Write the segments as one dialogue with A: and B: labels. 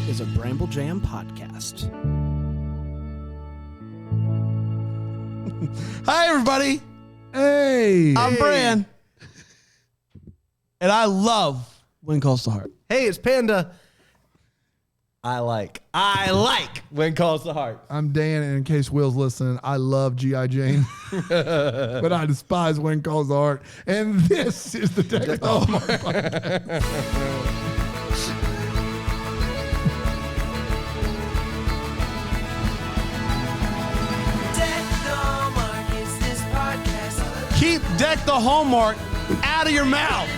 A: is a Bramble Jam podcast. Hi, everybody.
B: Hey.
A: I'm Bran. And I love When Calls to Heart.
C: Hey, it's Panda. I like When Calls to Heart.
B: I'm Dan, and in case Will's listening, I love G.I. Jane, but I despise When Calls to Heart. And this is the Deck the Hallmark podcast.
A: Keep Deck the Hallmark out of your mouth.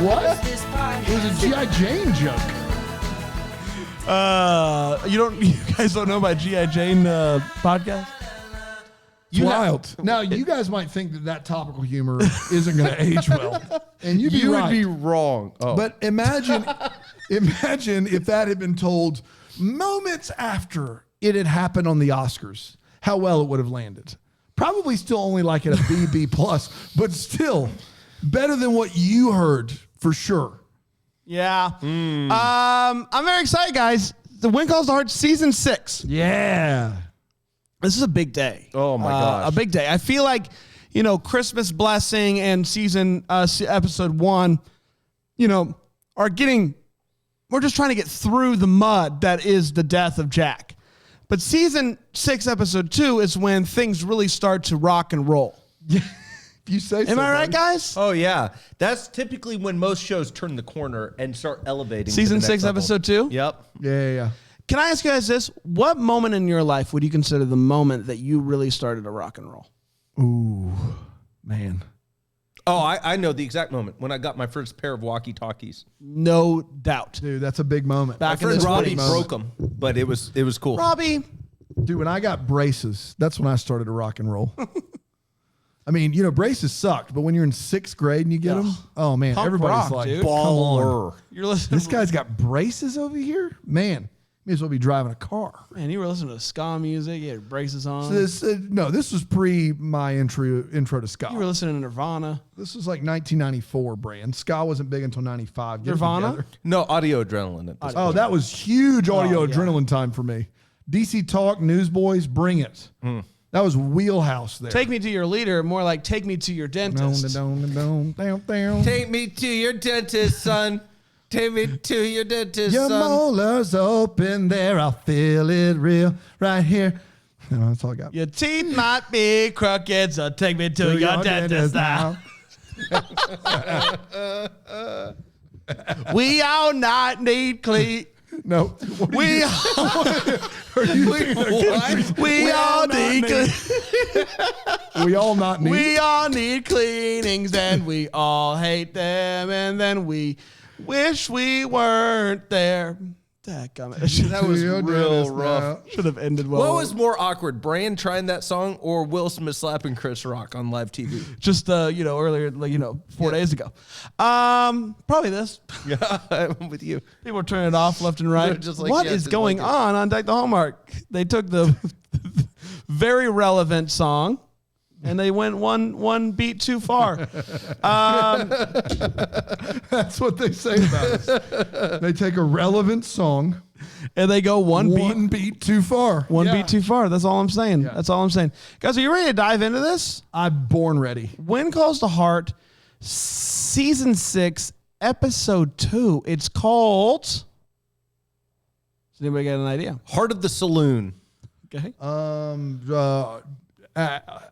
B: What? It was a G.I. Jane joke.
A: You guys don't know about G.I. Jane podcast?
B: It's wild. Now, you guys might think that topical humor isn't going to age well. And you'd be right.
C: would be wrong. Oh.
B: But imagine if that had been told moments after it had happened on the Oscars, how well it would have landed. Probably still only like at a B plus, but still better than what you heard for sure.
A: Yeah. I'm very excited, guys. The When Calls to Heart season 6.
B: Yeah.
A: This is a big day.
C: Oh my gosh.
A: A big day. I feel like, Christmas Blessing and episode 1, we're just trying to get through the mud that is the death of Jack. But season 6, episode 2 is when things really start to rock and roll.
B: You say so.
A: Am I right, guys?
C: Oh, yeah. That's typically when most shows turn the corner and start elevating.
A: Season
C: to the
A: 6,
C: next level.
A: episode 2?
C: Yep.
B: Yeah.
A: Can I ask you guys this? What moment in your life would you consider the moment that you really started to rock and roll?
B: Ooh, man.
C: Oh, I know the exact moment when I got my first pair of walkie-talkies.
A: No doubt.
B: Dude, that's a big moment.
A: Back
C: My friend
A: in the
C: Robbie
A: 20s.
C: broke them, but it was cool.
A: Robbie.
B: Dude, when I got braces, that's when I started to rock and roll. I mean, braces sucked, but when you're in 6th grade and you get them, oh man,
A: Punk
B: everybody's
A: rock,
B: like,
A: dude.
B: come on.
A: You're listening.
B: This guy's got braces over here? Man, may as well be driving a car.
A: Man, you were listening to ska music. You had braces on.
B: This was pre my intro to ska.
A: You were listening to Nirvana.
B: This was like 1994, Brand. Ska wasn't big until 95. Get it
A: Nirvana?
B: together.
C: No, audio adrenaline. At this
B: Oh,
C: point.
B: that was huge audio
A: yeah.
B: adrenaline time for me. DC Talk, Newsboys, bring it. That was wheelhouse there.
A: Take me to your leader, more like take me to your dentist.
C: Take me to your dentist, son. Take me to your dentist,
B: Your
C: son.
B: molars open there. I'll feel it real right here. No, that's all I got.
A: Your teeth might be crooked, so take me to your dentist now. We all not need clean.
B: No.
A: We all need clean.
B: We all not need.
A: We all need cleanings, and we all hate them, and then we wish we weren't there. Dadgummit.
C: That was
B: Your
C: real
B: dentist
C: rough.
B: now.
A: Should have ended well.
C: What was more awkward, Brand trying that song or Will Smith slapping Chris Rock on live TV?
A: just earlier, 4 days ago? Probably this.
C: Yeah, I'm with you.
A: People are turning it off left and right.
C: They're just like,
A: What
C: yeah,
A: is
C: just
A: going
C: like it.
A: on Deck the Hallmark? They took the very relevant song and they went one beat too far.
B: That's what they say about us. They take a relevant song
A: And they go one
B: beat too far.
A: beat too far. That's all I'm saying.
B: Yeah.
A: That's all I'm saying. Guys, are you ready to dive into this?
B: I'm born ready.
A: When Calls to Heart, season 6, episode 2. It's called. Does anybody get an idea?
C: Heart of the Saloon.
A: Okay.
B: A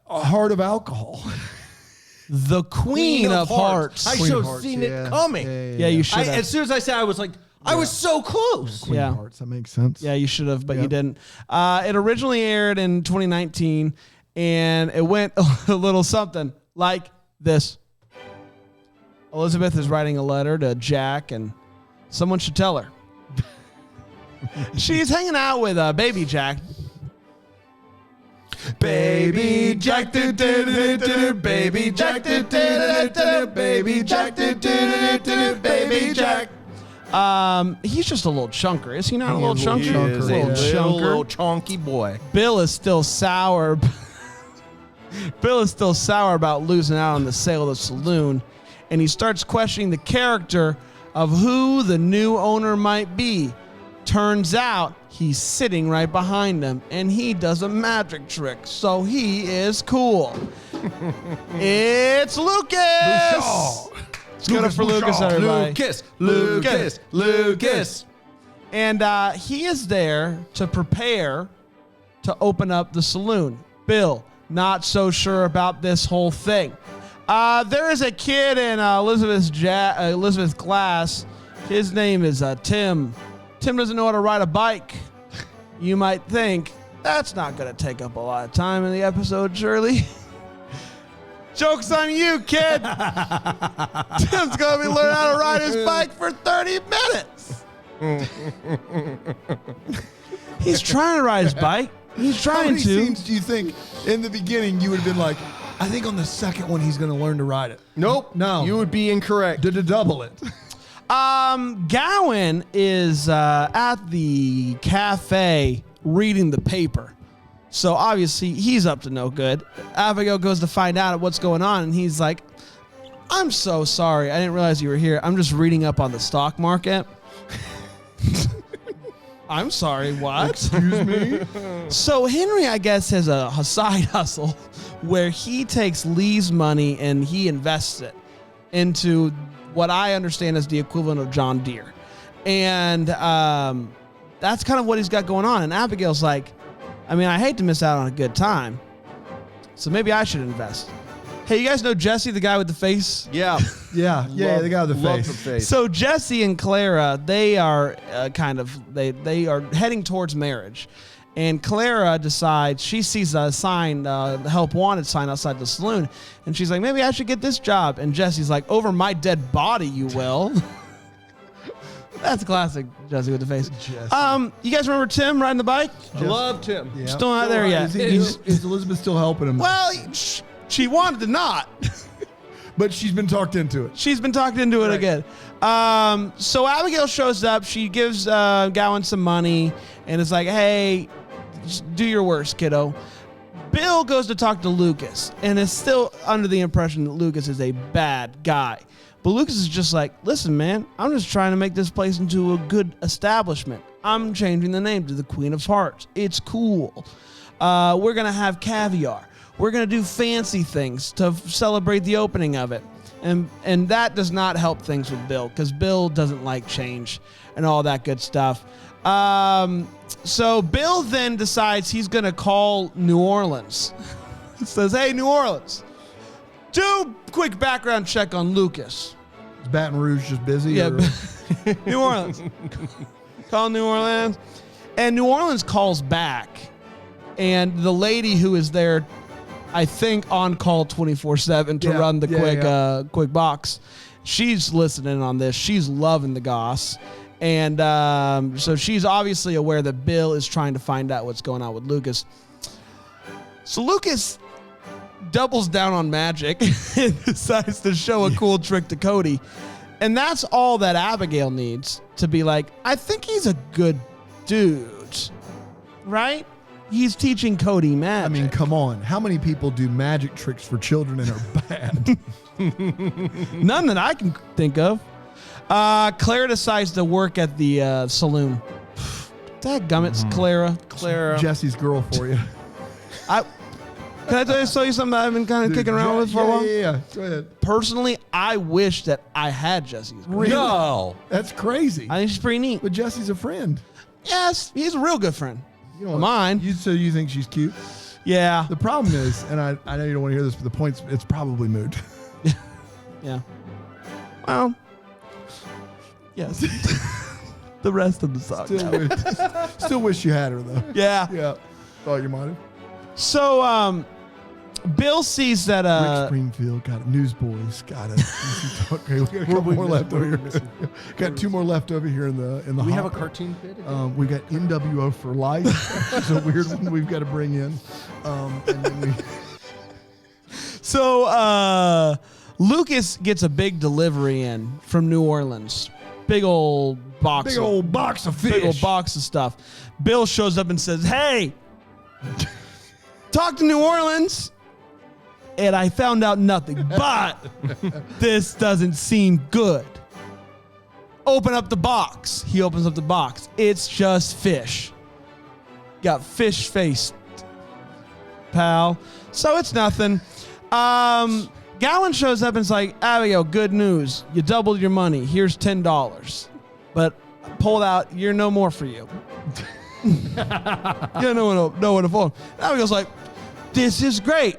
B: heart of alcohol.
A: The Queen of Hearts.
C: I should have seen it coming.
A: Yeah, you should have.
C: As soon as I said, I was like, I was so close.
B: Queen
A: Yeah.
B: of Hearts. That makes sense.
A: Yeah, you should have, but you
B: Yep.
A: didn't. It originally aired in 2019, and it went a little something like this. Elizabeth is writing a letter to Jack, and someone should tell her. She's hanging out with baby Jack.
C: Baby Jack, do do do do, baby Jack, do do do do, baby Jack, do do do do, baby Jack.
A: He's just a little chunker, is he not? A
B: He
A: little
B: is a little
A: chunker,
B: chunker,
C: Little
A: chunker.
C: chonky boy.
A: Bill is still sour. Bill is still sour about losing out on the sale of the saloon, and he starts questioning the character of who the new owner might be. Turns out he's sitting right behind him, and he does a magic trick, so he is cool. It's Lucas! Let's get up for Lucas, everybody.
C: Lucas.
A: And he is there to prepare to open up the saloon. Bill, not so sure about this whole thing. There is a kid in Elizabeth's class. His name is Tim. Tim doesn't know how to ride a bike. You might think, that's not going to take up a lot of time in the episode, Shirley. Joke's on you, kid. Tim's going to be learning how to ride his bike for 30 minutes. He's trying to ride his bike. He's trying
B: How many
A: to.
B: scenes do you think in the beginning you would have been like, I think on the second one he's going to learn to ride it?
C: Nope.
B: No.
C: You would be incorrect.
B: To double it.
A: Gowan is at the cafe reading the paper. So obviously he's up to no good. Abigail goes to find out what's going on, and he's like, I'm so sorry. I didn't realize you were here. I'm just reading up on the stock market. I'm sorry, what?
B: Excuse me?
A: So Henry, I guess, has a side hustle where he takes Lee's money and he invests it into what I understand is the equivalent of John Deere. And that's kind of what he's got going on. And Abigail's like, I mean, I hate to miss out on a good time, so maybe I should invest. Hey, you guys know Jesse, the guy with the face?
C: Yeah.
B: Yeah, the guy with the
C: Love
B: face.
C: the face.
A: So Jesse and Clara, they are they are heading towards marriage. And Clara decides, she sees a sign, help wanted sign outside the saloon, and she's like, maybe I should get this job. And Jesse's like, over my dead body, you will. That's classic Jesse with the face.
B: Jesse.
A: You guys remember Tim riding the bike?
C: I love Tim.
B: Yeah.
A: Still not there yet.
B: Is Elizabeth still helping him?
A: Well, she wanted to not.
B: But she's been talked into it.
A: She's been talked into it again. So Abigail shows up. She gives Gowan some money and is like, hey, just do your worst, kiddo. Bill goes to talk to Lucas and is still under the impression that Lucas is a bad guy. But Lucas is just like, listen, man, I'm just trying to make this place into a good establishment. I'm changing the name to the Queen of Hearts. It's cool. We're going to have caviar. We're going to do fancy things to celebrate the opening of it. And that does not help things with Bill, because Bill doesn't like change and all that good stuff. So Bill then decides he's going to call New Orleans. He says, hey, New Orleans, do quick background check on Lucas.
B: Is Baton Rouge just busy?
A: Yeah,
B: or?
A: New Orleans. Call New Orleans. And New Orleans calls back. And the lady who is there, I think, on call 24/7 to run the quick box, she's listening on this. She's loving the goss. And so she's obviously aware that Bill is trying to find out what's going on with Lucas. So Lucas doubles down on magic and decides to show a cool trick to Cody. And that's all that Abigail needs to be like, I think he's a good dude, right? He's teaching Cody magic.
B: I mean, come on. How many people do magic tricks for children and are bad?
A: None that I can think of. Clara decides to work at the saloon. Dadgummits, Clara.
B: Jesse's girl for you.
A: Can I tell you something that I've been kind of kicking around with for a while?
B: Yeah. Go ahead.
A: Personally, I wish that I had Jesse's girl.
B: Really?
C: No.
B: That's crazy.
A: I think she's pretty neat.
B: But Jesse's a friend.
A: Yes, he's a real good friend.
B: You know,
A: Mine.
B: So you think she's cute?
A: Yeah.
B: The problem is, and I know you don't want to hear this, but the point's, it's probably moot.
A: Yeah. Well, yes. The rest of the song.
B: Still wish you had her, though.
A: Yeah.
B: Yeah. Thought you might have.
A: So, Bill sees that
B: Rick Springfield got it. Newsboys got it. Okay, we got a couple more left over here. Got two more left over here in the.
C: We have a cartoon pit.
B: We got NWO for life. It's a weird one we've got to bring in. And then
A: So, Lucas gets a big delivery in from New Orleans. Big old box.
B: big old box of fish.
A: Big old box of stuff. Bill shows up and says, hey, talk to New Orleans. And I found out nothing, but this doesn't seem good. open up the box. He opens up the box. It's just fish. Got fish faced, pal. So it's nothing. Gowan shows up and is like, Abigail, good news. You doubled your money. Here's $10. But pulled out, you're no more for you. You know one to phone. Abigail's like, this is great.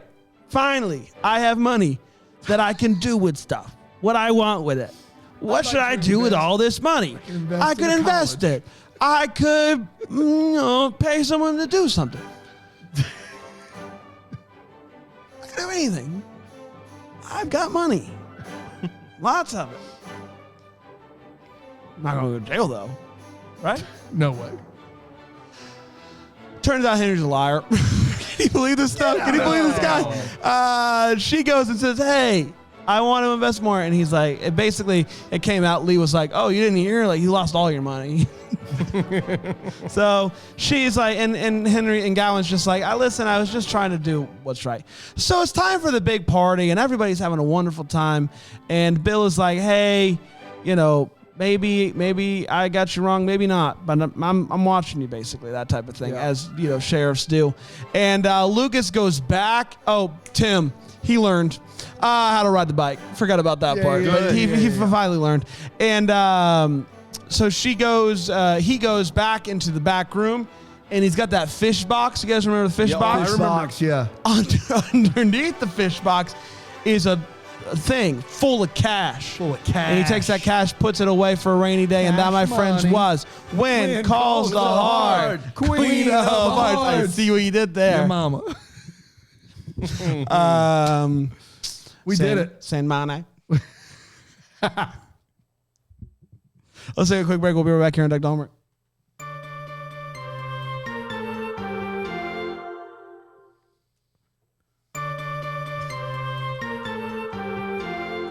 A: Finally, I have money that I can do with stuff. What I want with it. What should I do with all this money? I could invest it. I could, pay someone to do something. I could do anything. I've got money. Lots of it. I'm not going to go to jail, though. Right?
B: No way.
A: Turns out Henry's a liar. Can you believe this stuff? Can you believe this guy? She goes and says, hey, I want to invest more. And he's like, it came out. Lee was like, oh, you didn't hear? Like, you lost all your money. So she's like, and Henry and Gowan's just like, I was just trying to do what's right. So it's time for the big party, and everybody's having a wonderful time. And Bill is like, hey, maybe I got you wrong, maybe not, but I'm watching you, basically, that type of thing, as sheriffs do. And Lucas goes back. Oh, Tim, he learned how to ride the bike. Forgot about that part. But he finally learned. And so he goes back into the back room, and he's got that fish box. You guys remember the fish box?
B: Fish box, yeah.
A: Underneath the fish box is a thing full of cash. And he takes that cash, puts it away for a rainy day, and that, my friends, was When Calls the Heart, Queen of Hearts. I see what you did there.
B: Your mama. We did it.
A: San Mane. Let's take a quick break. We'll be right back here on Deck Dahmer.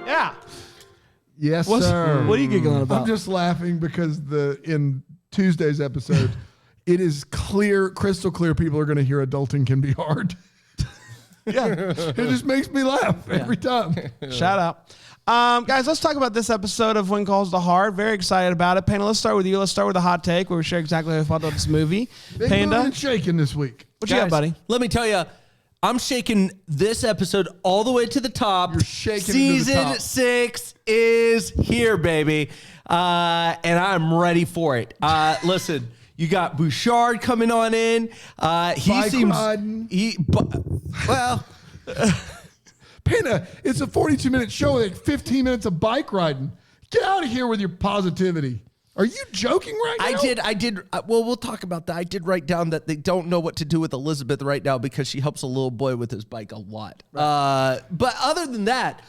A: Yeah.
B: Yes, sir.
A: What are you giggling about?
B: I'm just laughing because in Tuesday's episode, it is crystal clear people are going to hear adulting can be hard. Yeah. It just makes me laugh every time.
A: Shout out. Guys, let's talk about this episode of When Calls the Heart. Very excited about it. Panda, let's start with you. Let's start with a hot take where we share exactly how we felt about this movie.
B: Big
A: Panda,
B: and shaking this week.
A: What you got, buddy?
C: Let me tell you, I'm shaking this episode all the way to the top.
B: You're shaking
C: Season
B: it to the top.
C: 6 is here, baby. And I'm ready for it. Listen, you got Bouchard coming on in. He
B: Bike
C: seems
B: riding.
C: Well,
B: Panda, it's a 42-minute show with like 15 minutes of bike riding. Get out of here with your positivity. Are you joking right now?
C: I did. Well, we'll talk about that. I did write down that they don't know what to do with Elizabeth right now because she helps a little boy with his bike a lot. Right. But other than that,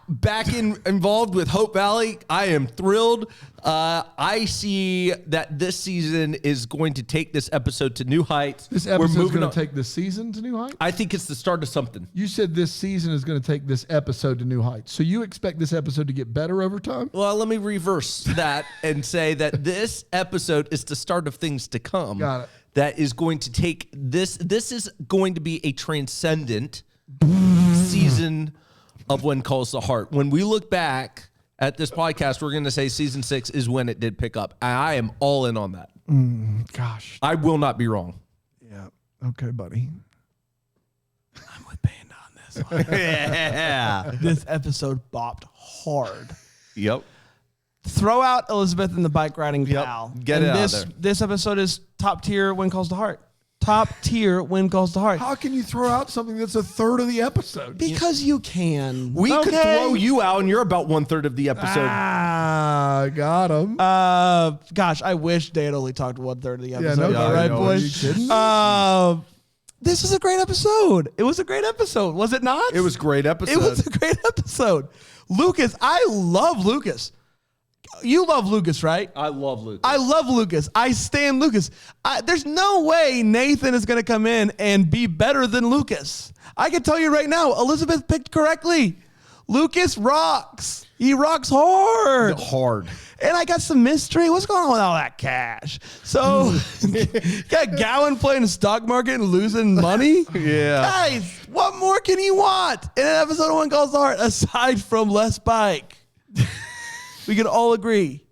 C: back involved with Hope Valley. I am thrilled. I see that this season is going to take this episode to new heights.
B: This episode is going to take this season to new heights?
C: I think it's the start of something.
B: You said this season is going to take this episode to new heights. So you expect this episode to get better over time?
C: Well, let me reverse that and say that this episode is the start of things to come.
B: Got it.
C: That is going to take this. This is going to be a transcendent season of When Calls the Heart. When we look back at this podcast, we're going to say season 6 is when it did pick up. I am all in on that.
B: Gosh.
C: I will not be wrong.
B: Yeah. Okay, buddy.
A: I'm with Panda on this one.
C: Yeah.
A: This episode bopped hard.
C: Yep.
A: Throw out Elizabeth and the bike riding pal.
C: Get it out
A: this,
C: there.
A: This episode is top tier When Calls the Heart. Top tier When Calls the Heart.
B: How can you throw out something that's a third of the episode?
A: Because you can.
C: We could throw you out and you're about 1/3 of the episode.
B: Got him.
A: Gosh, I wish they had only talked 1/3 of the episode.
B: no,
A: All right,
B: no,
A: boys.
B: are you kidding?
A: This was a great episode. It was a great episode, was it not?
C: It was a great episode.
A: It was a great episode. Lucas, I love Lucas. You love Lucas, right?
C: I love Lucas.
A: I love Lucas. I stand Lucas. There's no way Nathan is going to come in and be better than Lucas. I can tell you right now, Elizabeth picked correctly. Lucas rocks. He rocks hard.
C: Hard.
A: And I got some mystery. What's going on with all that cash? So, got Gowan playing the stock market and losing money?
C: Yeah.
A: Guys, what more can you want in an episode of When Calls the Heart aside from less bike? We can all agree.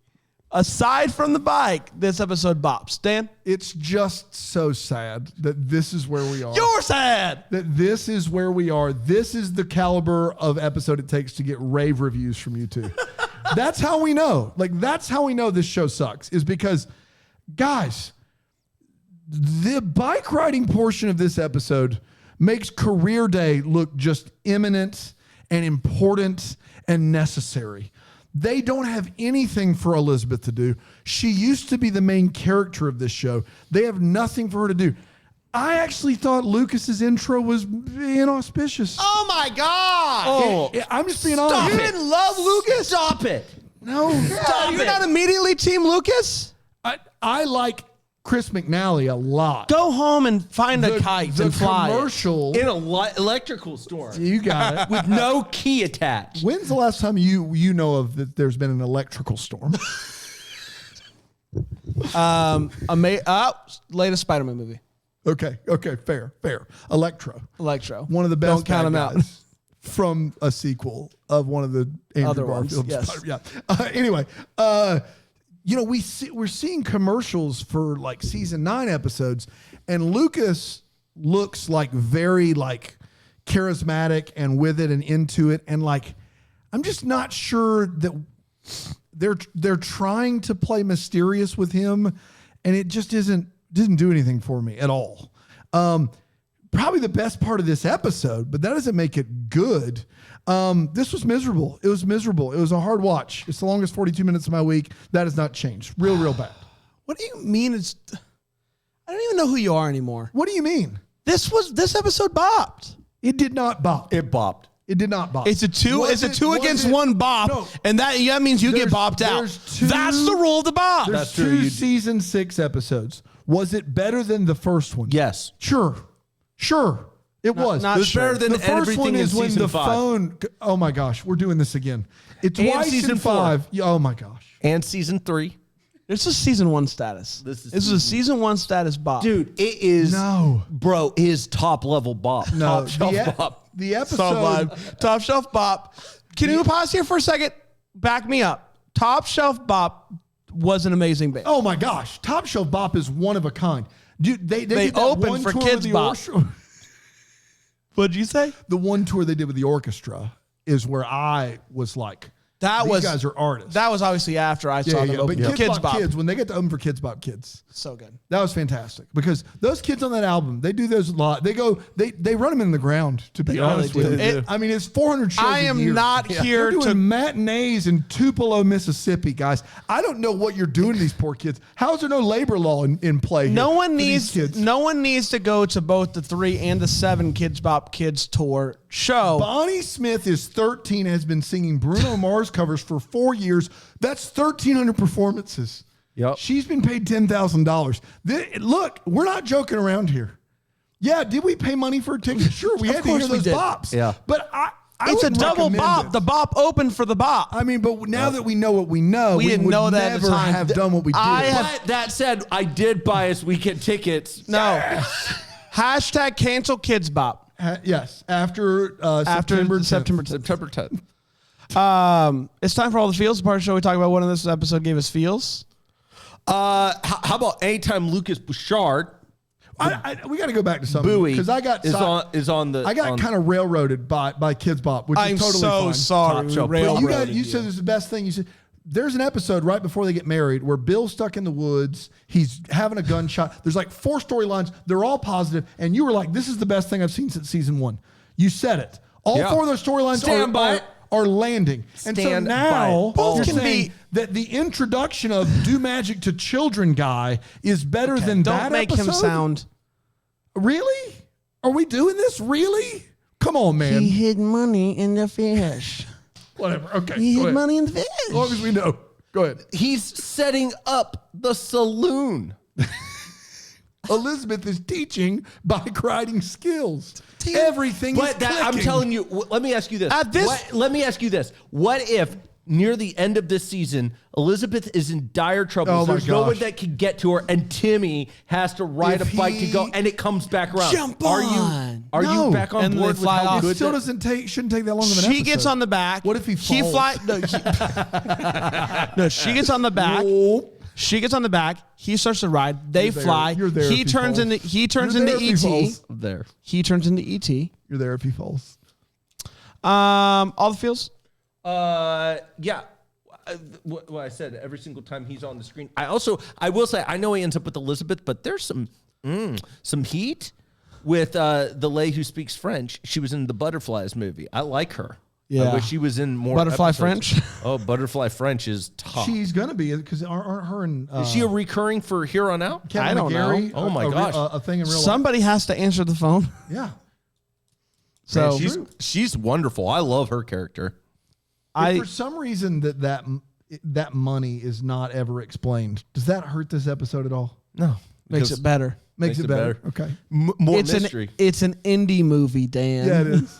A: Aside from the bike, this episode bops. Dan?
B: It's just so sad that this is where we are.
A: You're sad.
B: That this is where we are. This is the caliber of episode it takes to get rave reviews from you two. That's how we know. Like, that's how we know this show sucks, is because, guys, the bike riding portion of this episode makes career day look just imminent and important and necessary. They don't have anything for Elizabeth to do. She used to be the main character of this show. They have nothing for her to do. I actually thought Lucas's intro was inauspicious.
A: Oh my God.
C: Oh,
B: I'm just being honest.
A: You didn't love Lucas?
C: Stop it.
B: No.
A: Stop You're not immediately Team Lucas?
B: I like Chris McNally a lot.
A: Go home and find a kite and fly it.
B: Commercial.
C: In an electrical storm.
B: You got it.
C: With no key attached.
B: When's the last time you know of that there's been an electrical storm?
A: Latest Spider-Man movie.
B: Okay, fair. Electro. One of the best
A: Don't count him
B: bad
A: out.
B: guys from a sequel of one of the Andrew
A: Other ones,
B: Garfield.
A: yes.
B: Yeah. Anyway, we're seeing commercials for like season 9 episodes, and Lucas looks like very like charismatic and with it and into it, and like I'm just not sure that they're trying to play mysterious with him, and it just didn't do anything for me at all. Probably the best part of this episode, but that doesn't make it good. This was miserable. It was miserable. It was a hard watch. It's the longest 42 minutes of my week. That has not changed. Real bad.
A: What do you mean I don't even know who you are anymore.
B: What do you mean?
A: This episode bopped.
B: It did not bop.
C: It bopped.
B: It did not bop.
A: It's a two against one bop,
B: No.
A: and that means you get bopped out. That's the rule of the bop.
B: There's
C: That's true.
B: two season 6 episodes. Was it better than the first one?
C: Yes.
B: Sure. It was.
A: not
C: It was
A: sure.
C: better than
B: The first
C: everything
B: one
C: in
B: is when
C: season
B: the
C: 5.
B: phone. Oh my gosh, we're doing this again. It's
C: And
B: why
C: season
B: season
C: 4.
B: 5. Oh my gosh.
C: And season 3.
A: This is season 1 status.
C: This is
A: a season 1 status bop.
C: Dude, it is.
B: No.
C: Bro, it is top level bop.
B: No,
C: Top shelf bop.
B: the
A: So
B: episode.
A: vibe. Top shelf bop. Can you pause here for a second? Back me up. Top shelf bop was an amazing band.
B: Oh my gosh, Top Shelf Bop is one of a kind. Dude, they did that
A: opened
B: one
A: for
B: tour
A: Kids
B: with the
A: Bop.
B: orchestra.
A: What'd you say?
B: The one tour they did with the orchestra is where I was like, these guys are artists.
A: That was obviously after I saw them
B: But
A: open for
B: Kids Bop Kids, when they get to open for Kids Bop Kids,
A: So good.
B: that was fantastic because those kids on that album, they do those a lot. They run them in the ground, to be honest
A: really
B: with
A: do.
B: you. I mean, it's 400 shows
A: I
B: a
A: am
B: year.
A: not here
B: They're doing
A: to-
B: matinees in Tupelo, Mississippi, guys. I don't know what you're doing to these poor kids. How is there no labor law in play here
A: No one
B: for these
A: needs
B: kids?
A: no one needs to go to both the 3 and the 7 Kids Bop Kids tour show.
B: Bonnie Smith is 13 and has been singing Bruno Mars covers for 4 years. That's 1,300 performances.
C: Yep.
B: She's been paid $10,000. Look, we're not joking around here. Yeah, did we pay money for a ticket? Sure, we had to hear
A: course we
B: those
A: did.
B: bops.
C: Yeah.
B: But I
A: It's a
B: wouldn't
A: double
B: recommend
A: bop.
B: it.
A: The bop opened for the bop.
B: I mean, but now that we know what we know,
A: We didn't
B: would
A: know that at
B: never
A: the time.
B: have done what we did.
A: I have-
C: But that said, I did buy us weekend tickets.
A: No. Hashtag cancel Kids Bop.
B: Yes, after
A: After
B: September 10th.
C: September 10th.
A: It's time for all the feels. The part of the show we talk about what in this episode gave us feels.
C: How about anytime Lucas Bouchard
B: We got to go back to something
C: Bowie
B: because I got
C: is on the.
B: I got kind of railroaded by Kids Bop, which
A: I'm
B: is totally
A: so
B: fine.
A: sorry.
C: Top shelf.
A: we
B: But
A: railroaded
B: you said this is the best thing. You said there's an episode right before they get married where Bill's stuck in the woods. He's having a gunshot. There's like 4 storylines. They're all positive, and you were like, "This is the best thing I've seen since season 1." You said it. All
C: Yeah.
B: 4 of those storylines
C: Stand by it.
B: are landing, and so
C: Stand
B: now
C: by it.
B: you're
A: Both can
B: saying
A: be-
B: that the introduction of "Do Magic to Children" guy is better than
A: Don't
B: that
A: make
B: episode?
A: him sound.
B: Really? Are we doing this? Really? Come on, man.
A: hid money in the fish.
B: Whatever. Okay.
A: He
B: go
A: hid
B: ahead.
A: money in the fish.
B: As long as we know. Go ahead.
C: He's setting up the saloon.
B: Elizabeth is teaching bike riding skills. Everything is
C: But that, I'm
B: clicking.
C: telling you. Let me ask you this.
A: At this-
C: Let me ask you this. What if near the end of this season, Elizabeth is in dire trouble.
B: Oh, my
C: There's no one
B: gosh.
C: that can get to her, and Timmy has to ride
B: If
C: a bike to
B: he-
C: go, and it comes back around.
A: Jump
C: Are
A: on.
C: you
B: No.
C: back on
A: And
C: board
A: they
C: with
A: fly
C: how
A: off.
B: It
C: good
B: still
C: that-
B: shouldn't take that long of an episode.
A: She gets on the back.
B: What if he falls?
A: No, she gets on the back.
B: Nope.
A: She gets on the back. He starts to ride. They
B: You're there.
A: fly.
B: You're there
A: He
B: if he
A: turns
B: falls.
A: into
B: You're there if he
A: ET.
B: falls.
C: there.
A: He turns into ET.
B: You're there if he falls.
A: All the feels.
C: Yeah. What I said, every single time he's on the screen. I will say, I know he ends up with Elizabeth, but there's some heat with the lady who speaks French. She was in the Butterflies movie. I like her.
A: Yeah.
C: I wish she was in more
A: Butterfly
C: episodes.
A: French?
C: Oh, Butterfly French is tough.
B: She's gonna be because aren't her and
C: Is she a recurring for here on out?
B: Kevin
A: I don't
B: McGarry,
C: know. Oh my
B: a
C: gosh.
B: thing in real life?
A: Somebody has to answer the phone.
B: Yeah.
A: So
C: Man, she's wonderful. I love her character.
B: If for some reason that money is not ever explained, does that hurt this episode at all?
C: No,
A: makes it better.
B: Makes it better. Okay.
C: More
A: It's
C: mystery.
A: it's an indie movie, Dan.
B: Yeah, it is.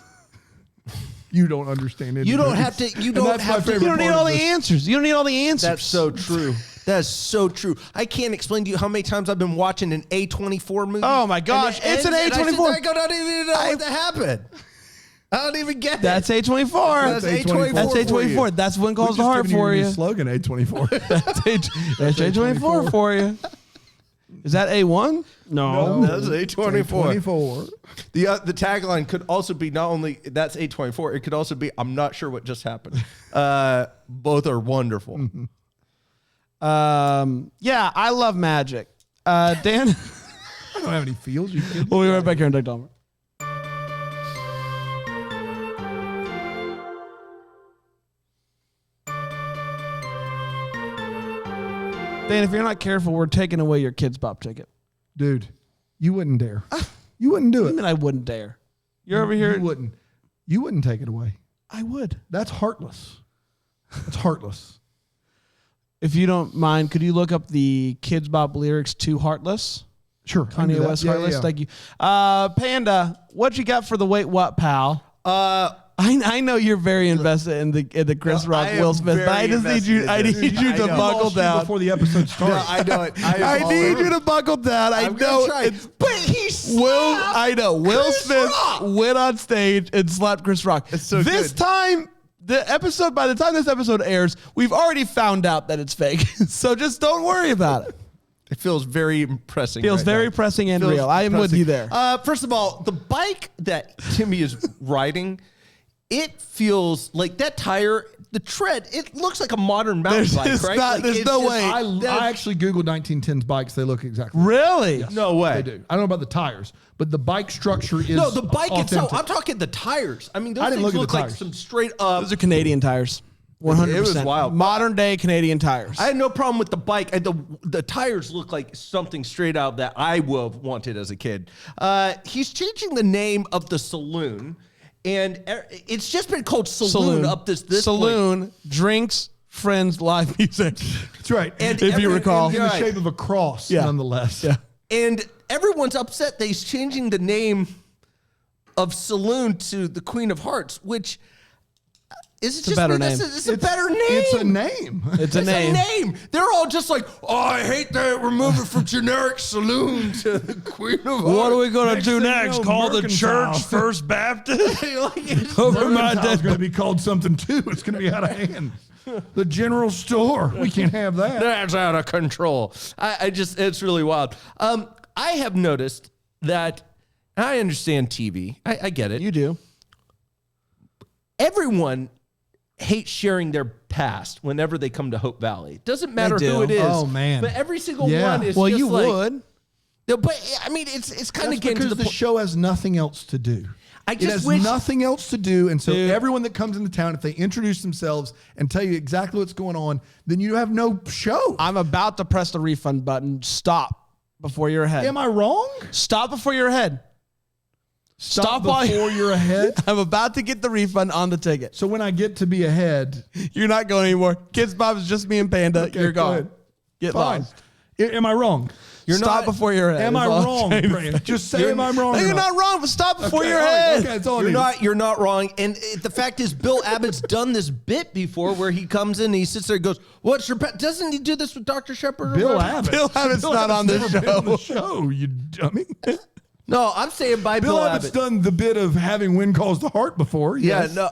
B: You don't understand it.
C: You don't have to. You don't have to.
A: You don't need all the answers. You don't need all the answers.
C: That's so true. That's so true. I can't explain to you how many times I've been watching an A24 movie.
A: Oh my gosh,
C: and it
A: it's an
C: ends, and
A: A24.
C: I don't even know what that happened. I don't even get it.
A: That's A24.
C: That's A24.
A: That's A24. That's when calls the heart for you.
B: Slogan A24.
A: That's A24 for you. Is that A1? No.
C: That's A24.
B: A24.
C: The tagline could also be not only that's A24, it could also be I'm not sure what just happened. Both are wonderful.
A: Yeah, I love magic. Dan,
B: I don't have any feels. You kidding?
A: we'll be right back here on Doug Dahmer. Dan, if you're not careful, we're taking away your kids' bop ticket.
B: Dude, you wouldn't dare. You wouldn't do
A: I
B: it.
A: mean, I wouldn't dare. You're over here.
B: You wouldn't. You wouldn't take it away.
A: I would.
B: That's heartless. That's heartless.
A: If you don't mind, could you look up the Kids Bop lyrics to Heartless?
B: Sure. I can do
A: Kanye
B: that.
A: West
B: Yeah,
A: Heartless.
B: yeah.
A: Thank you. Panda, what you got for the wait what, pal? I know you're very invested in the Chris Rock
C: I am
A: Will Smith, but I
C: very
A: just need you. I
C: invested
A: need
C: in
A: you
C: this.
A: to
C: I know.
A: buckle
B: Lost you
A: down.
B: before the episode started.
C: No, I know it.
A: I need you to buckle down. I
C: I'm
A: know.
C: gonna try.
A: It's-
C: But he
A: Will I know Will
C: Chris
A: Smith
C: Rock.
A: went on stage and slapped Chris Rock.
C: It's so
A: this
C: good.
A: time, by the time this episode airs, we've already found out that it's fake. So just don't worry about it.
C: It feels very impressing.
A: Feels
C: right
A: very
C: now.
A: pressing and
C: Feels
A: real. I am with
C: pressing.
A: you there.
C: First of all, the bike that Timmy is riding, it feels like that tire, the tread, it looks like a modern mountain
A: There's
C: bike,
A: just
C: right?
A: not-
C: Like,
A: there's
C: it's
A: no
C: just-
A: way.
B: I actually Googled 1910s bikes. They look exactly.
A: Really?
C: No way.
B: They do. I don't know about the tires, but the bike structure is
C: No, the bike itself.
B: authentic.
C: I'm talking the tires. I mean, those
B: I didn't
C: things
B: look at
C: look
B: the
C: like
B: tires.
C: some straight up.
A: Those are Canadian tires. 100%.
C: It was wild.
A: Modern day Canadian tires.
C: I had no problem with the bike. The tires look like something straight out that I would have wanted as a kid. He's changing the name of the saloon, and it's just been called Saloon up this point.
A: Saloon, drinks, friends, live music.
B: That's right.
C: And
A: if you recall.
B: in the
C: Right.
B: shape of a cross,
A: Yeah.
B: nonetheless.
A: Yeah.
C: And everyone's upset that he's changing the name of Saloon to the Queen of Hearts, which is it
A: a
C: just
A: better
C: me?
A: name.
C: It's a better name.
B: It's a name.
A: It's a name.
C: They're all just like, oh, I hate that we're moving from generic Saloon to the Queen of Hearts.
A: What are we going to
B: Next
A: do
B: thing you
A: next?
B: know,
A: Call the
B: Mercantile.
A: church First Baptist?
C: Like, it's-
A: Over my
B: It's
A: dead
B: going to be called something too. It's going to be out of hand. The general store. We can't have that.
C: That's out of control. It's really wild. I have noticed that, and I understand TV. I get it.
A: You do.
C: Everyone hates sharing their past whenever they come to Hope Valley. Doesn't matter
A: do.
C: who it is.
B: Oh, man.
C: But every single
B: Yeah.
C: one is
A: Well,
C: just
A: you
C: like,
A: would.
C: No, but I mean, it's kind
B: That's
C: of getting to
B: because
C: the
B: the
C: point.
B: show has nothing else to do.
C: I
B: It
C: just
B: has
C: wish
B: nothing else to do. And so
A: Dude.
B: everyone that comes into town, if they introduce themselves and tell you exactly what's going on, then you have no show.
A: I'm about to press the refund button. Stop before you're ahead.
B: Am I wrong?
A: Stop before you're ahead. Stop while
B: before you're ahead.
A: I'm about to get the refund on the ticket.
B: So when I get to be ahead,
A: You're not going anymore. Kids Bob is just me and Panda.
B: Okay,
A: You're
B: go
A: gone.
B: ahead.
A: Get
B: fine.
A: lost.
B: Am I wrong?
A: Stop before your head.
B: Am I
A: is all I'm
B: wrong,
A: trying to
B: Brandon?
A: say.
B: Just say, am I wrong?
A: No,
B: or
A: you're not wrong, but stop before your
B: all right,
A: head.
B: okay, it's all I need.
C: You're not wrong. And the fact is, Bill Abbott's done this bit before where he comes in and he sits there and goes, what's your pet? Doesn't he do this with Dr. Shepard?
B: Bill Abbott.
A: Bill Abbott's not on this
B: never been on
A: show.
B: the show, you dummy.
C: No, I'm saying by
B: Bill
C: Bill
B: Abbott's
C: Abbott.
B: done the bit of having wind calls the heart before.
C: Yeah,
B: Yes.
C: no.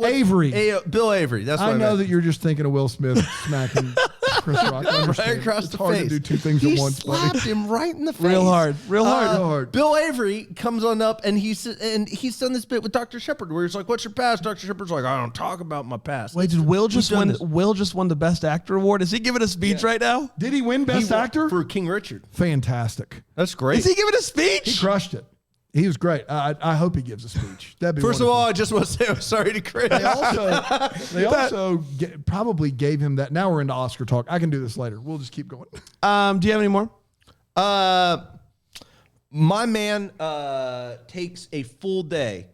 B: Avery.
C: Bill Avery. That's what
B: I know
C: meant.
B: that you're just thinking of Will Smith smacking Chris Rock. I understand.
C: Right across
B: it's
C: the
B: hard
C: face.
B: to do two things
C: He
B: at once, buddy.
C: slapped him right in the face.
A: Real hard. Real hard.
C: Bill Avery comes on up and he's done this bit with Dr. Shepard where he's like, "What's your past?" Dr. Shepard's like, "I don't talk about my past."
A: Wait, did Will just
C: done
A: win?
C: this?
A: Will just won the Best Actor award. Is he giving a speech right now?
B: Did he win Best Actor?
C: For King Richard.
B: Fantastic.
C: That's great.
A: Is he giving a speech?
B: He crushed it. He was great. I hope he gives a speech. That'd be
C: First of
B: wonderful.
C: all, I just want to say I'm sorry to Chris.
B: They also probably gave him that. Now we're into Oscar talk. I can do this later. We'll just keep going.
A: Do you have any more?
C: My man takes a full day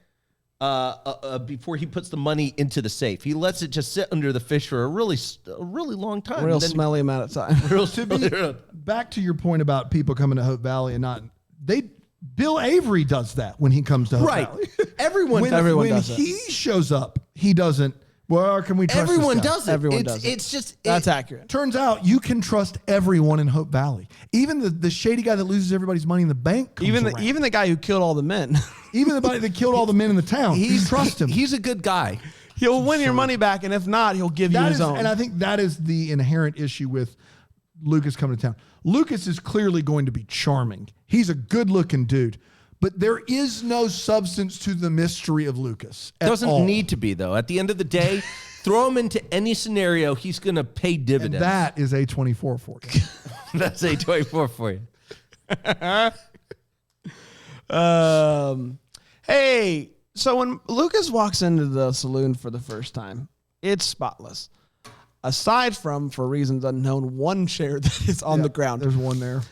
C: before he puts the money into the safe. He lets it just sit under the fish for a really long time.
A: Real
C: And then-
A: smelly amount of time.
C: Real
B: To be back to your point about people coming to Hope Valley and not Bill Avery does that when he comes to Hope
C: Right.
B: Valley.
C: Everyone
B: when
A: does it.
B: he shows up, he doesn't. Well, can we trust
C: Everyone
B: this guy?
C: does it.
A: Everyone does it.
C: It's just
A: That's accurate.
B: Turns out you can trust everyone in Hope Valley. Even the shady guy that loses everybody's money in the bank comes around.
A: Even the guy who killed all the men.
B: Even the guy that killed all the men in the town. You trust him.
C: He's a good guy.
A: He'll win your money back, and if not, he'll give you
B: That
A: his
B: is,
A: own.
B: and I think that is the inherent issue with Lucas coming to town. Lucas is clearly going to be charming. He's a good-looking dude, but there is no substance to the mystery of Lucas.
C: Doesn't need to be though. At the end of the day, throw him into any scenario, he's going to pay dividends.
B: And that is A24 for you.
C: That's A24 for you.
A: Hey, so when Lucas walks into the saloon for the first time, it's spotless. Aside from, for reasons unknown, one chair that is on the ground.
B: There's one there.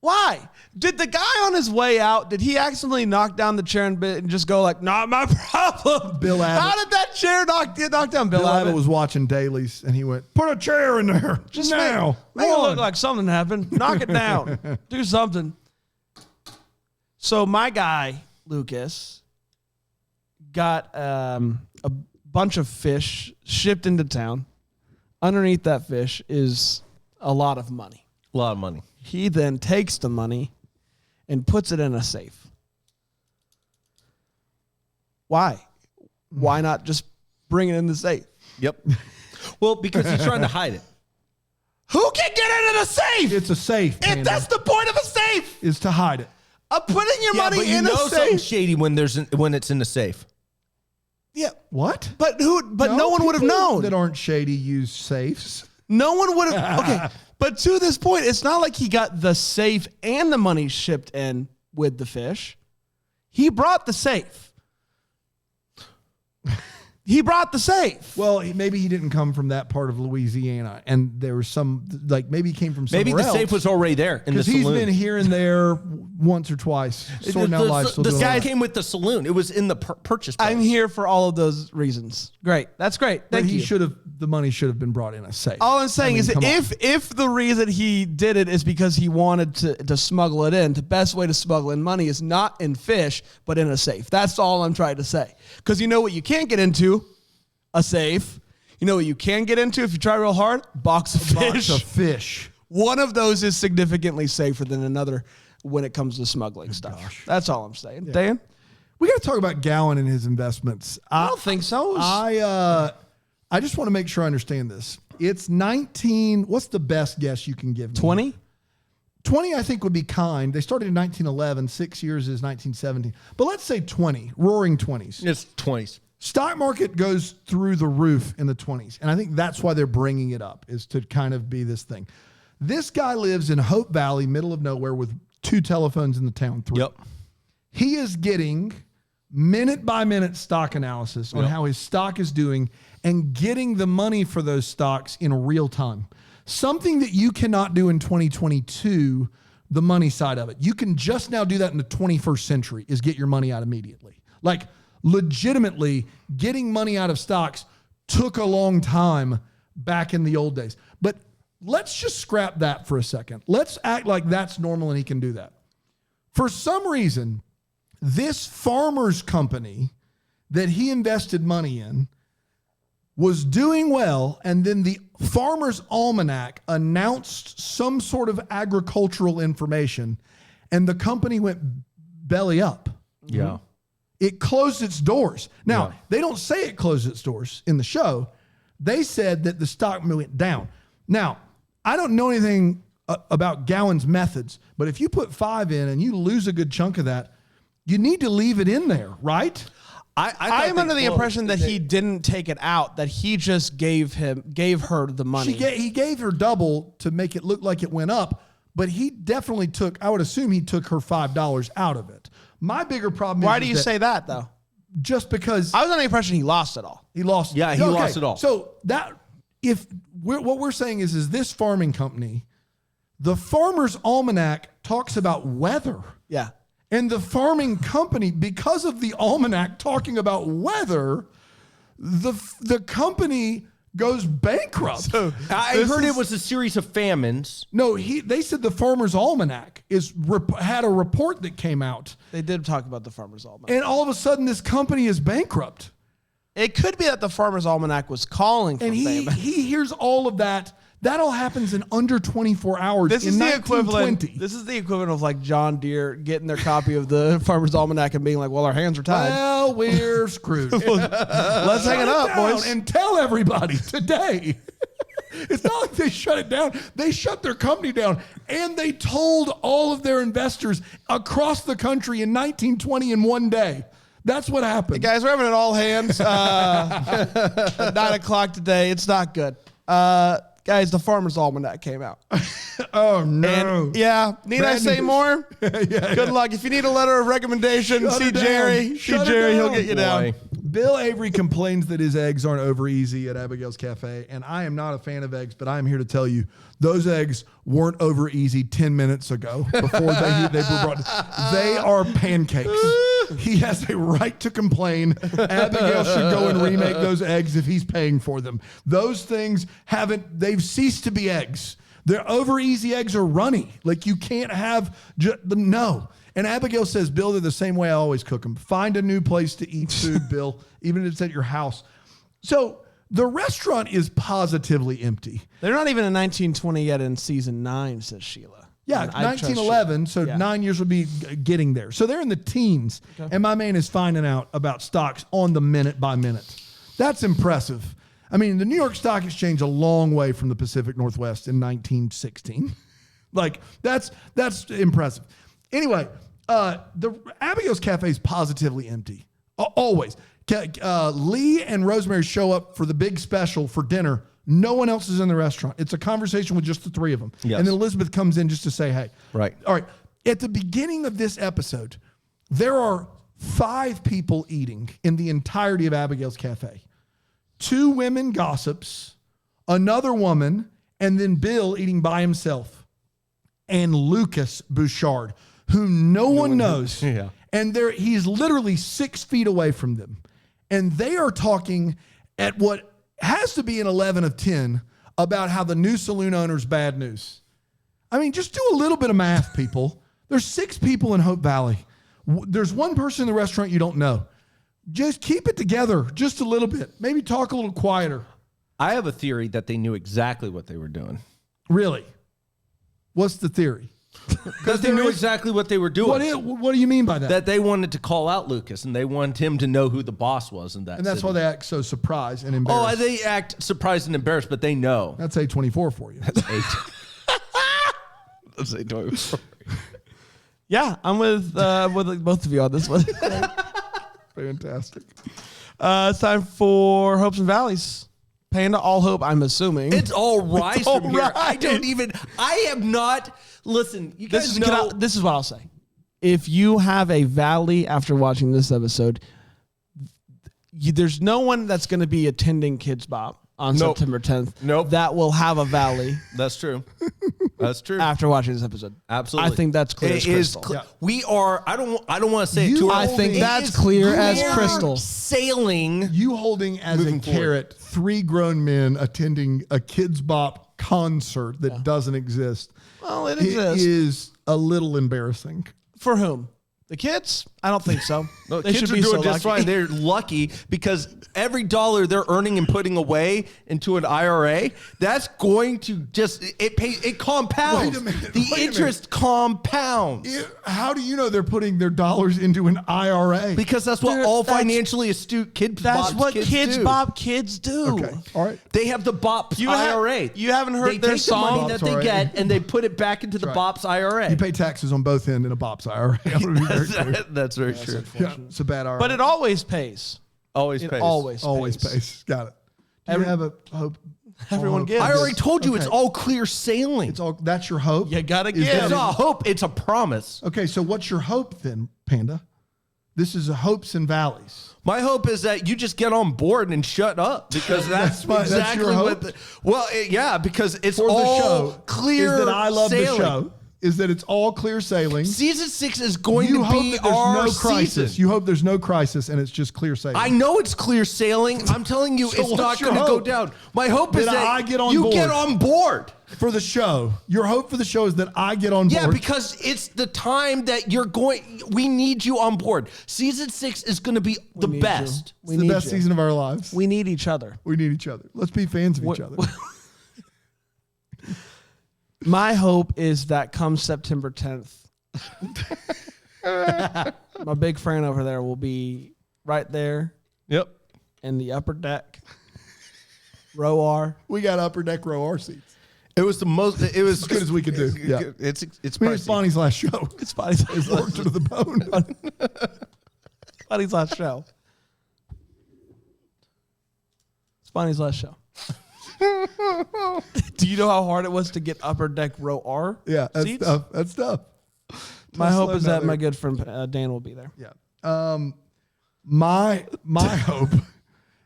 A: Why? Did the guy on his way out, did he accidentally knock down the chair and just go like, not my problem?
B: Bill Abbott.
A: How did that chair get knocked down?
B: Bill Abbott was watching dailies, and he went, put a chair in there.
A: Just
B: now.
A: Make it
B: One.
A: look like something happened. Knock it down. Do something. So my guy, Lucas, got a bunch of fish shipped into town. Underneath that fish is a lot of money.
C: A lot of money.
A: He then takes the money and puts it in a safe. Why? Why not just bring it in the safe?
C: Yep. Well, because he's trying to hide it.
A: Who can get into the safe?
B: It's a safe.
A: If that's the point of a safe.
B: Is to hide it.
A: Putting your money
C: but you
A: in
C: know
A: a
C: something
A: safe.
C: shady when it's in the safe.
A: Yeah.
B: What?
A: But no one would have
B: people
A: known.
B: That aren't shady use safes.
A: No one would have. Okay. But to this point, it's not like he got the safe and the money shipped in with the fish. He brought the safe. He brought the safe.
B: Well, maybe he didn't come from that part of Louisiana, and there was some maybe he came from somewhere
C: Maybe the
B: else.
C: safe was already there in the
B: because he's
C: saloon.
B: been here and there once or twice. Sorting out life.
C: The safe came with the saloon. It was in the purchase price.
A: I'm here for all of those reasons. Great. That's great.
B: But
A: Thank you.
B: the money should have been brought in a safe.
A: All I'm saying is
B: come on.
A: if the reason he did it is because he wanted to smuggle it in, the best way to smuggle in money is not in fish, but in a safe. That's all I'm trying to say. Because you know what you can't get into? A safe. You know what you can get into if you try real hard? Box of fish.
B: Box of fish.
A: One of those is significantly safer than another when it comes to smuggling stuff. That's all I'm saying. Dan?
B: We got to talk about Gowan and his investments.
A: I don't think so.
B: I just want to make sure I understand this. It's 19. What's the best guess you can give me?
A: 20?
B: 20, I think, would be kind. They started in 1911. 6 years is 1917. But let's say 20. Roaring 20s.
C: It's 20s.
B: Stock market goes through the roof in the 20s. And I think that's why they're bringing it up, is to kind of be this thing. This guy lives in Hope Valley, middle of nowhere, with 2 telephones in the town. 3.
C: Yep.
B: He is getting minute-by-minute stock analysis on how his stock is doing and getting the money for those stocks in real time. Something that you cannot do in 2022, the money side of it. You can just now do that in the 21st century, is get your money out immediately. Like, legitimately, getting money out of stocks took a long time back in the old days. But let's just scrap that for a second. Let's act like that's normal and he can do that. For some reason, this farmer's company that he invested money in was doing well, and then the Farmer's Almanac announced some sort of agricultural information, and the company went belly up.
C: Yeah.
B: It closed its doors. Now, they don't say it closed its doors in the show. They said that the stock went down. Now, I don't know anything about Gowan's methods, but if you put 5 in and you lose a good chunk of that, you need to leave it in there, right?
A: I am under the impression that he didn't take it out, that he just gave her the money.
B: He gave her double to make it look like it went up, but he definitely took, I would assume he took her $5 out of it. My bigger problem is...
A: Why do you say that, though?
B: Just because...
A: I was under the impression he lost it all.
B: He lost.
C: Yeah, he lost it all.
B: So what we're saying is this farming company, the Farmer's Almanac talks about weather.
A: Yeah.
B: And the farming company, because of the almanac talking about weather, the company goes bankrupt.
C: So I heard it was a series of famines.
B: No, they said the Farmer's Almanac had a report that came out.
A: They did talk about the Farmer's Almanac.
B: And all of a sudden, this company is bankrupt.
A: It could be that the Farmer's Almanac was calling for famine.
B: He hears all of that. That all happens in under 24 hours.
A: This is
B: in
A: the
B: 1920.
A: equivalent. This is the equivalent of like John Deere getting their copy of the Farmer's Almanac and being like, "Well, our hands are tied.
B: Well, we're screwed.
A: Let's hang it up, boys,
B: and tell everybody today." It's not like they shut it down. They shut their company down, and they told all of their investors across the country in 1920 in one day. That's what happened.
A: Hey guys, we're having an all hands at 9 o'clock today. It's not good. Guys, the Farmer's Almanac came out.
B: Oh, no.
A: And, yeah. Need
B: Bad
A: I say
B: news.
A: more?
B: Yeah.
A: Good luck. If you need a letter of recommendation,
B: Shut
A: see
B: it down.
A: Jerry.
B: Shut
A: See
B: it
A: Jerry. He'll
B: down.
A: get you down.
C: Boy.
B: Bill Avery complains that his eggs aren't over easy at Abigail's Cafe, and I am not a fan of eggs, but I am here to tell you those eggs weren't over easy 10 minutes ago before they were brought. They are pancakes. He has a right to complain. Abigail should go and remake those eggs if he's paying for them. Those things they've ceased to be eggs. They're over easy eggs are runny. Like you can't have them. No. And Abigail says, Bill, they're the same way I always cook them. Find a new place to eat food, Bill, even if it's at your house. So the restaurant is positively empty.
A: They're not even in 1920 yet in season 9, says Sheila.
B: Yeah,
A: And I trust
B: 1911, so
A: Yeah.
B: 9 years will be getting there. So they're in the teens, and my man is finding out about stocks on the minute by minute. That's impressive. I mean, the New York Stock Exchange a long way from the Pacific Northwest in 1916. Like, that's impressive. Anyway, the Abigail's Cafe is positively empty. Always. Lee and Rosemary show up for the big special for dinner. No one else is in the restaurant. It's a conversation with just the three of them.
C: Yes.
B: And then Elizabeth comes in just to say, hey.
C: Right.
B: All right. At the beginning of this episode, there are 5 people eating in the entirety of Abigail's Cafe. 2 women gossips, another woman, and then Bill eating by himself. And Lucas Bouchard, whom no one knows.
C: Yeah.
B: And he's literally 6 feet away from them. And they are talking at what has to be an 11 of 10 about how the new saloon owner's bad news. I mean, just do a little bit of math, people. There's 6 people in Hope Valley. There's 1 person in the restaurant you don't know. Just keep it together just a little bit. Maybe talk a little quieter.
C: I have a theory that they knew exactly what they were doing.
B: Really? What's the theory?
C: Because they knew exactly what they were doing.
B: What do you mean by that?
C: That they wanted to call out Lucas and they wanted him to know who the boss was in that
B: And that's
C: city.
B: why they act so surprised and embarrassed.
C: Oh, they act surprised and embarrassed, but they know.
B: That's A24 for you.
C: That's 8. That's 8.
A: Yeah, I'm with both of you on this one.
B: Fantastic.
A: It's time for Hopes and Valleys. Panda All Hope, I'm assuming.
C: It's all rise
A: It's all
C: from here.
A: right.
C: I have not, listen, you guys
A: This is what I'll say. If you have a valley after watching this episode, there's no one that's going to be attending Kids Bop on
C: Nope.
A: September 10th
C: Nope.
A: that will have a valley
C: That's true. That's true.
A: after watching this episode.
C: Absolutely.
A: I think that's clear as
C: It is
A: crystal.
C: We are, I don't want to say it
B: You
C: too
A: I
C: early.
A: think
C: It
A: that's
C: is
A: clear as
C: clear
A: crystal.
C: Sailing.
B: You holding as
C: Moving
B: a carrot 3 grown men attending a Kids Bop concert that doesn't exist.
A: Well, it
B: It
A: exists.
B: is a little embarrassing.
A: For whom? The kids? I don't think so.
C: No,
A: They
C: kids
A: should
C: are
A: be
C: doing
A: so
C: just
A: lucky.
C: fine. They're lucky because every dollar they're earning and putting away into an IRA, that's going to just it compounds.
B: Wait a minute,
C: The
B: wait a minute.
C: interest compounds.
B: How do you know they're putting their dollars into an IRA?
C: Because that's what all financially astute kids
A: That's
C: Bob's
A: what
C: kids
A: kids
C: do.
A: Bob kids do.
B: Okay. All right.
C: They have the BOPS IRA.
A: You haven't heard
C: they
A: their
C: take the money
A: song?
C: that
B: BOPS
C: they
B: IRA.
C: get and they put it back into the
B: right.
C: BOPS IRA.
B: You pay taxes on both ends in a BOPS IRA. I'm gonna be very clear.
C: That's very true.
B: Yeah, it's a bad IRA.
A: But it always pays.
C: Always
A: It
C: pays.
B: always pays. Got it. Do you have a hope?
A: Everyone
B: hope?
A: gives.
C: I already told you it's
B: Okay.
C: all clear sailing.
B: It's all. That's your hope.
A: You gotta
B: Is
A: give.
B: that
C: It's not a hope. It's a promise.
B: Okay, so what's your hope then, Panda? This is a hopes and valleys.
C: My hope is that you just get on board and shut up because that's
B: That's
C: exactly
B: your
C: what.
B: hope?
C: Yeah, because it's
B: For the
C: all
B: show,
C: clear.
B: is that I love
C: sailing.
B: the show. Is that it's all clear sailing.
C: Season 6 is going
B: You
C: to
B: hope
C: be
B: that there's
C: our
B: no crisis.
C: season.
B: You hope there's no crisis and it's just clear sailing.
C: I know it's clear sailing. I'm telling you,
B: So
C: it's not
B: what's your
C: going to go
B: hope?
C: down. My hope is
B: That
C: that
B: I get on
C: you
B: board.
C: get on board.
B: For the show. Your hope for the show is that I get on board.
C: Yeah, because it's the time that you're going. We need you on board. Season 6 is going to be the
A: need
C: best.
B: it's the best season of our lives.
A: We need each other.
B: We need each other. Let's be fans of each other.
A: My hope is that come September 10th, my big friend over there will be right there
C: Yep.
A: in the upper deck, row R.
B: We got upper deck row R seats.
C: It was the most. It was
B: As good as we could do. Yeah.
C: It's
B: I mean, it's
C: pricey.
B: Bonnie's last show.
A: It's Bonnie's
B: It's worked to the bone.
A: Bonnie's last show. It's Bonnie's last show. Do you know how hard it was to get upper deck row R?
B: Yeah, that's
A: seats?
B: tough. That's tough.
A: My hope
B: Slow
A: is
B: down
A: that
B: there.
A: my good friend Dan will be there.
B: Yeah. My hope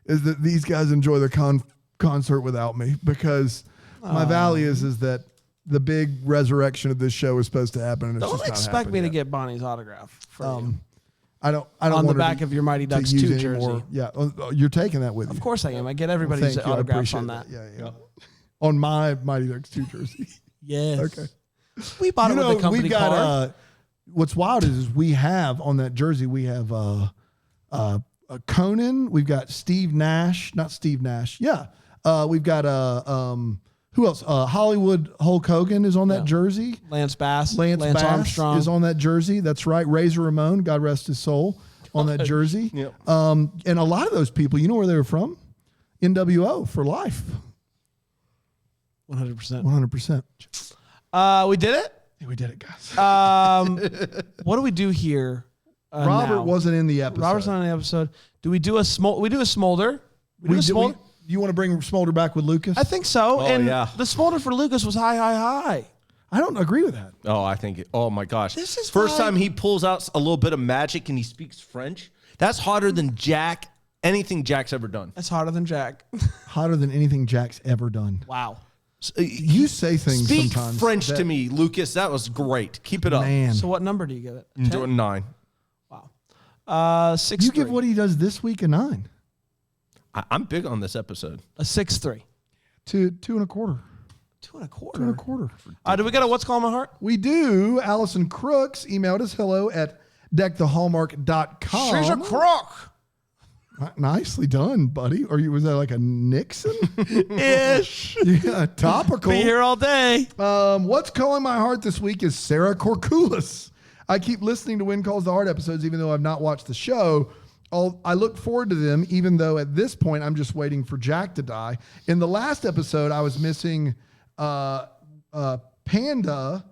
B: is that these guys enjoy the concert without me, because my valley is that the big resurrection of this show is supposed to happen, and it's
A: Don't
B: just not
A: expect me to
B: happened
A: get Bonnie's autograph for you.
B: yet. I don't
A: On the
B: want her
A: back
B: to-
A: of your Mighty
B: to
A: Ducks
B: use
A: 2
B: any
A: jersey.
B: more- Yeah, you're taking that with you.
A: Of course I am. I get everybody's
B: Thank you. I
A: autographs
B: appreciate
A: on that.
B: Yeah. On my Mighty Ducks 2 jersey.
A: Yes.
B: Okay.
A: We bought it with the company
B: we've got
A: card.
B: what's wild is we have on that jersey, we have Conan, we've got Steve Nash, not Steve Nash. Yeah. We've got who else? Hollywood Hulk Hogan is on that jersey.
A: Lance Bass.
B: Lance Bass
A: Armstrong.
B: is on that jersey. That's right. Razor Ramon, God rest his soul, on that jersey.
C: Yep.
B: And a lot of those people, you know where they were from? NWO for life.
A: 100%.
B: 100%.
A: We did it.
B: Yeah, we did it, guys.
A: What do we do here?
B: Robert
A: now?
B: wasn't in the episode.
A: Robert's not in the episode. Do we do a smolder? We do a smolder. We do a
B: Do
A: smolder.
B: you want to bring Smolder back with Lucas?
A: I think so.
C: Oh,
A: and
C: yeah.
A: the smolder for Lucas was high.
B: I don't agree with that.
C: Oh, I think. Oh my gosh!
A: This is
C: first
A: why-
C: time he pulls out a little bit of magic and he speaks French. That's hotter than anything Jack's ever done.
A: That's harder than Jack.
B: Hotter than anything Jack's ever done.
A: Wow.
B: You say things
C: Speak
B: sometimes.
C: French
B: that-
C: to me, Lucas. That was great. Keep it up.
B: Man.
A: So what number do you give it?
C: I'm doing 9.
A: Wow. 6.
B: You give what he does this week a 9.
C: I'm big on this episode.
A: A 6.3.
B: 2 2.25.
A: 2.25.
B: 2.25.
A: Do we got a what's calling my heart?
B: We do. Allison Crooks emailed us hello@deckthehallmark.com.
A: She's a crook.
B: Nicely done, buddy. Or was that like a Nixon?
A: Ish.
B: Yeah, topical.
A: Be here all day.
B: What's calling my heart this week is Sarah Corkulis. I keep listening to When Calls the Heart episodes, even though I've not watched the show. I look forward to them, even though at this point I'm just waiting for Jack to die. In the last episode, I was missing Panda.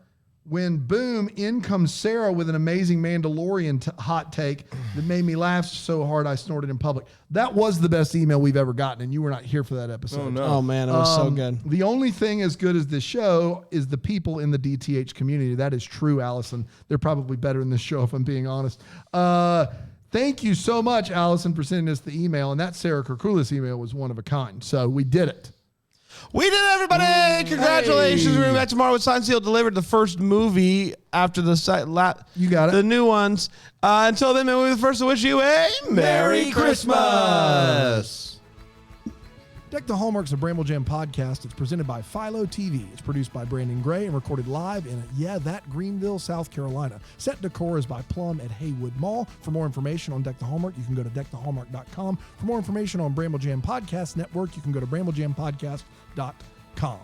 B: When boom, in comes Sarah with an amazing Mandalorian hot take that made me laugh so hard I snorted in public. That was the best email we've ever gotten, and you were not here for that episode.
C: Oh, no.
A: Oh, man. It was so good.
B: The only thing as good as this show is the people in the DTH community. That is true, Allison. They're probably better in this show, if I'm being honest. Thank you so much, Allison, for sending us the email. And that Sarah Kerkulis email was one of a kind. So we did it.
A: We did it, everybody. Congratulations.
B: Hey.
A: We're back tomorrow with Sign Seal delivered, the first movie after the
B: You got it.
A: the new ones. Until then, we'll be the first to wish you a Merry Christmas.
B: Deck the Hallmarks, a Bramble Jam podcast. It's presented by Philo TV. It's produced by Brandon Gray and recorded live in, Greenville, South Carolina. Set decor is by Plum at Haywood Mall. For more information on Deck the Hallmark, you can go to deckthehallmark.com. For more information on Bramble Jam Podcast Network, you can go to bramblejampodcast.com.